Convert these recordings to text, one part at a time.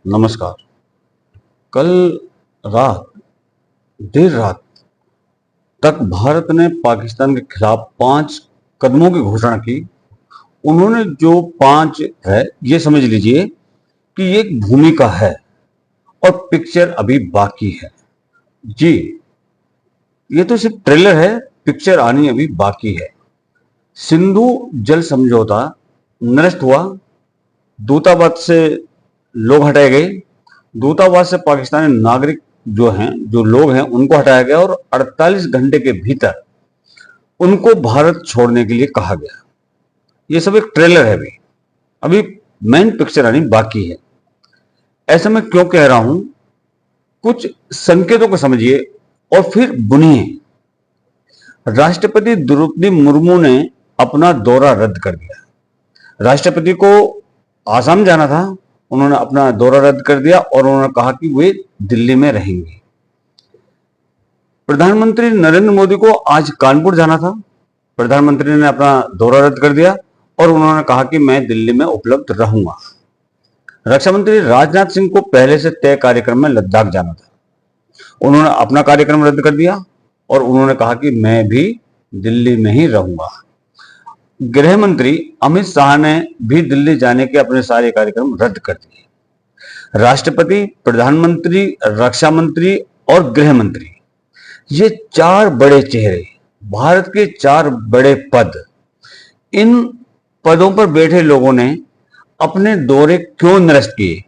नमस्कार। कल रात देर रात तक भारत ने पाकिस्तान के खिलाफ 5 कदमों की घोषणा की। उन्होंने जो 5 है, ये समझ लीजिए कि ये एक भूमिका है और पिक्चर अभी बाकी है। जी, ये तो सिर्फ ट्रेलर है, पिक्चर आनी अभी बाकी है। सिंधु जल समझौता निरस्त हुआ, दूतावास से लोग हटाए गए, दूतावास से पाकिस्तानी नागरिक जो लोग हैं उनको हटाया गया और 48 घंटे के भीतर उनको भारत छोड़ने के लिए कहा गया। ये सब एक ट्रेलर है, अभी मेन पिक्चर आनी बाकी है। ऐसा मैं क्यों कह रहा हूं, कुछ संकेतों को समझिए और फिर बुनिए। राष्ट्रपति द्रौपदी मुर्मू ने अपना दौरा रद्द कर दिया। राष्ट्रपति को आसाम जाना था, उन्होंने अपना दौरा रद्द कर दिया और उन्होंने कहा कि वे दिल्ली में रहेंगे। प्रधानमंत्री नरेंद्र मोदी को आज कानपुर जाना था, प्रधानमंत्री ने अपना दौरा रद्द कर दिया और उन्होंने कहा कि मैं दिल्ली में उपलब्ध रहूंगा। रक्षा मंत्री राजनाथ सिंह को पहले से तय कार्यक्रम में लद्दाख जाना था, उन्होंने अपना कार्यक्रम रद्द कर दिया और उन्होंने कहा कि मैं भी दिल्ली में ही रहूंगा। गृह मंत्री अमित शाह ने भी दिल्ली जाने के अपने सारे कार्यक्रम रद्द कर दिए। राष्ट्रपति, प्रधानमंत्री, रक्षा मंत्री और गृह मंत्री, ये 4 बड़े चेहरे, भारत के 4 बड़े पद, इन पदों पर बैठे लोगों ने अपने दौरे क्यों निरस्त किए,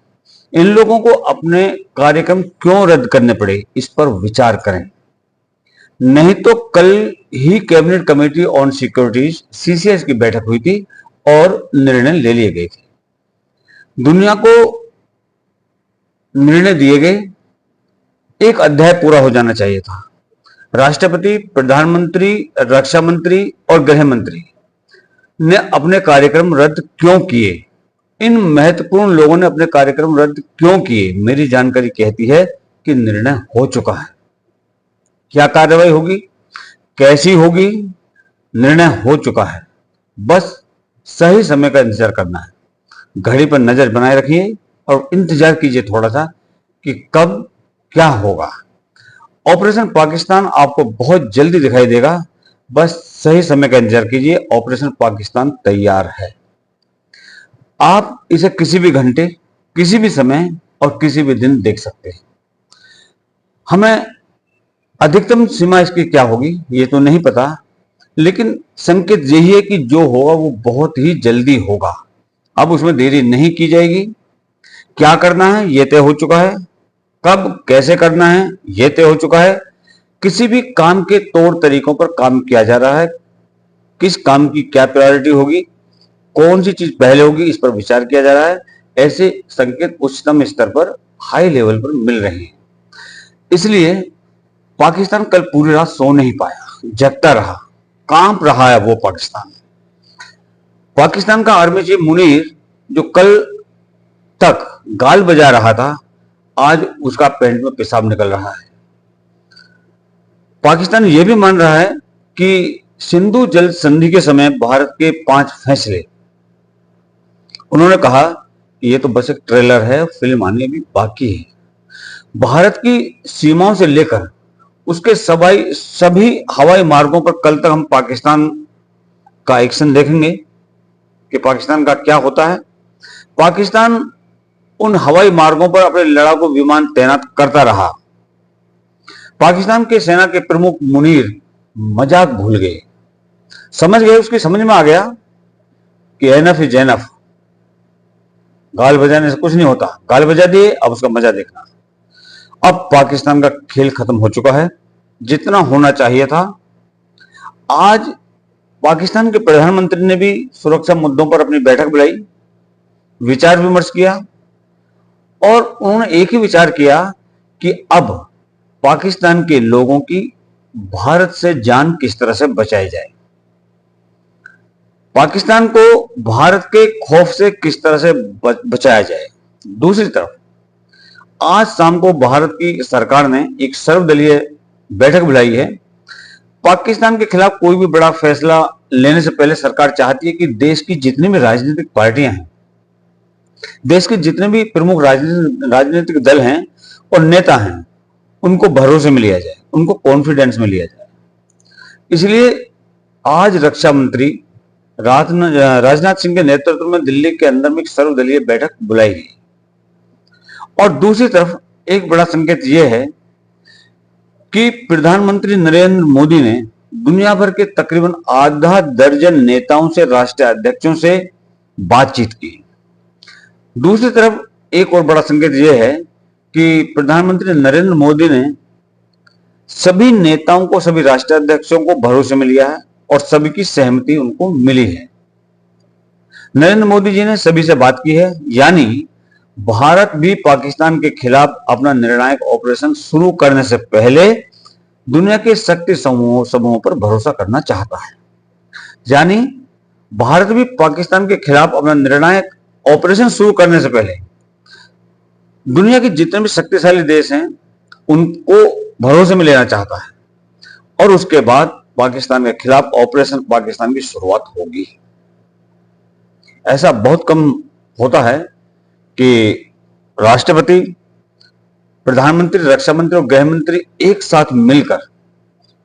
इन लोगों को अपने कार्यक्रम क्यों रद्द करने पड़े, इस पर विचार करें। नहीं तो कल ही cabinet committee on securities CCS की बैठक हुई थी और निर्णय ले लिए गए थे। दुनिया को निर्णय दिए गए, एक अध्याय पूरा हो जाना चाहिए था। राष्ट्रपति, प्रधानमंत्री, रक्षा मंत्री और गृह मंत्री ने अपने कार्यक्रम रद्द क्यों किए, इन महत्वपूर्ण लोगों ने अपने कार्यक्रम रद्द क्यों किए? मेरी जानकारी कहती है कि निर्णय हो चुका है। क्या कार्रवाई होगी, कैसी होगी, निर्णय हो चुका है। बस सही समय का इंतजार करना है। घड़ी पर नजर बनाए रखिए और इंतजार कीजिए थोड़ा सा कि कब क्या होगा। ऑपरेशन पाकिस्तान आपको बहुत जल्दी दिखाई देगा, बस सही समय का इंतजार कीजिए। ऑपरेशन पाकिस्तान तैयार है। आप इसे किसी भी घंटे, किसी भी समय और किसी भी दिन देख सकते हैं। हमें अधिकतम सीमा इसकी क्या होगी ये तो नहीं पता, लेकिन संकेत यही है कि जो होगा वो बहुत ही जल्दी होगा। अब उसमें देरी नहीं की जाएगी। क्या करना है ये तय हो चुका है, कब कैसे करना है ये तय हो चुका है। किसी भी काम के तौर तरीकों पर काम किया जा रहा है, किस काम की क्या प्रायोरिटी होगी, कौन सी चीज पहले होगी, इस पर विचार किया जा रहा है। ऐसे संकेत उच्चतम स्तर पर, हाई लेवल पर मिल रहे हैं। इसलिए पाकिस्तान कल पूरी रात सो नहीं पाया, जगता रहा, कांप रहा है वो पाकिस्तान। पाकिस्तान का आर्मी चीफ मुनीर, जो कल तक गाल बजा रहा था, आज उसका पैंट में पेशाब निकल रहा है। पाकिस्तान यह भी मान रहा है कि सिंधु जल संधि के समय भारत के 5 फैसले, उन्होंने कहा कि ये तो बस एक ट्रेलर है, फिल्म आने अभी बाकी है। भारत की सीमाओं से लेकर उसके सभी हवाई मार्गों पर कल तक हम पाकिस्तान का एक्शन देखेंगे कि पाकिस्तान का क्या होता है। पाकिस्तान उन हवाई मार्गों पर अपने लड़ाकू विमान तैनात करता रहा। पाकिस्तान के सेना के प्रमुख मुनीर मजाक भूल गए, समझ गए, उसकी समझ में आ गया कि एनफ इज एनफ, गाल बजाने से कुछ नहीं होता। गाल बजा दिए, अब उसका मजा देखना। अब पाकिस्तान का खेल खत्म हो चुका है, जितना होना चाहिए था। आज पाकिस्तान के प्रधानमंत्री ने भी सुरक्षा मुद्दों पर अपनी बैठक बुलाई, विचार विमर्श किया और उन्होंने एक ही विचार किया कि अब पाकिस्तान के लोगों की भारत से जान किस तरह से बचाई जाए, पाकिस्तान को भारत के खौफ से किस तरह से बचाया जाए। दूसरी तरफ आज शाम को भारत की सरकार ने एक सर्वदलीय बैठक बुलाई है। पाकिस्तान के खिलाफ कोई भी बड़ा फैसला लेने से पहले सरकार चाहती है कि देश की जितनी भी राजनीतिक पार्टियां हैं देश के जितने भी प्रमुख राजनीतिक दल हैं और नेता हैं, उनको भरोसे में लिया जाए, उनको कॉन्फिडेंस में लिया जाए। इसलिए आज रक्षा मंत्री राजनाथ सिंह के नेतृत्व में दिल्ली के अंदर में एक सर्वदलीय बैठक बुलाई गई। और दूसरी तरफ एक बड़ा संकेत यह है कि प्रधानमंत्री नरेंद्र मोदी ने दुनिया भर के तकरीबन आधा दर्जन नेताओं से, राष्ट्रीय अध्यक्षों से बातचीत की। दूसरी तरफ एक और बड़ा संकेत यह है कि प्रधानमंत्री नरेंद्र मोदी ने सभी नेताओं को, सभी राष्ट्रीय अध्यक्षों को भरोसे में लिया है और सभी की सहमति उनको मिली है। नरेंद्र मोदी जी ने सभी से बात की है, यानी भारत भी पाकिस्तान के खिलाफ अपना निर्णायक ऑपरेशन शुरू करने से पहले दुनिया के शक्ति समूहों पर भरोसा करना चाहता है। यानी भारत भी पाकिस्तान के खिलाफ अपना निर्णायक ऑपरेशन शुरू करने से पहले दुनिया के जितने भी शक्तिशाली देश हैं उनको भरोसे में लेना चाहता है, और उसके बाद पाकिस्तान के खिलाफ ऑपरेशन पाकिस्तान की शुरुआत होगी। ऐसा बहुत कम होता है कि राष्ट्रपति, प्रधानमंत्री, रक्षा मंत्री और गृह मंत्री एक साथ मिलकर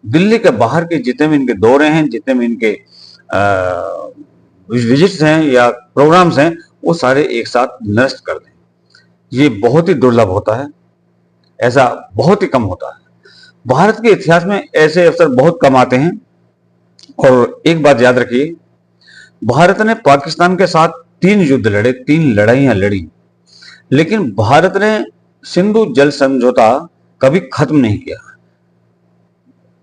दिल्ली के बाहर के जितने भी इनके दौरे हैं, जितने भी इनके विजिट्स हैं या प्रोग्राम्स हैं, वो सारे एक साथ निरस्त कर दें। ये बहुत ही दुर्लभ होता है, ऐसा बहुत ही कम होता है। भारत के इतिहास में ऐसे अवसर बहुत कम आते हैं। और एक बात याद रखिए, भारत ने पाकिस्तान के साथ 3 युद्ध लड़े, 3 लड़ाइयां लड़ी, लेकिन भारत ने सिंधु जल समझौता कभी खत्म नहीं किया।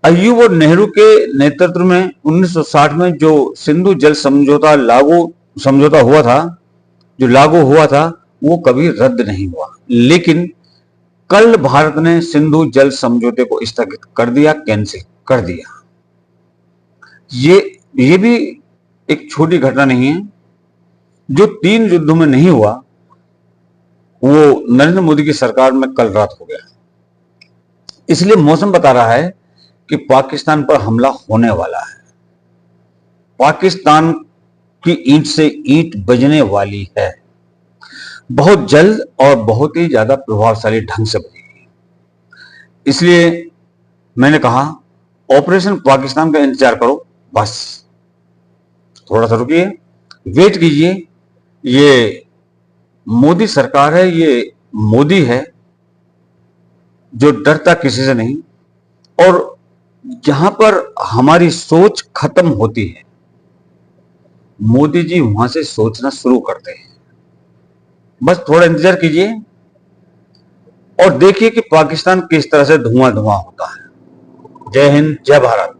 अय्यूब और नेहरू के नेतृत्व में 1960 में जो सिंधु जल समझौता लागू हुआ था, वो कभी रद्द नहीं हुआ। लेकिन कल भारत ने सिंधु जल समझौते को स्थगित कर दिया, कैंसिल कर दिया। ये भी एक छोटी घटना नहीं है। जो 3 युद्धों में नहीं हुआ, वो नरेंद्र मोदी की सरकार में कल रात हो गया। इसलिए मौसम बता रहा है कि पाकिस्तान पर हमला होने वाला है। पाकिस्तान की ईंट से ईंट बजने वाली है, बहुत जल्द और बहुत ही ज्यादा प्रभावशाली ढंग से बजेगी। इसलिए मैंने कहा, ऑपरेशन पाकिस्तान का इंतजार करो, बस थोड़ा सा रुकिए, वेट कीजिए। ये मोदी सरकार है, ये मोदी है जो डरता किसी से नहीं, और जहां पर हमारी सोच खत्म होती है, मोदी जी वहां से सोचना शुरू करते हैं। बस थोड़ा इंतजार कीजिए और देखिए कि पाकिस्तान किस तरह से धुआं धुआं होता है। जय हिंद, जय भारत।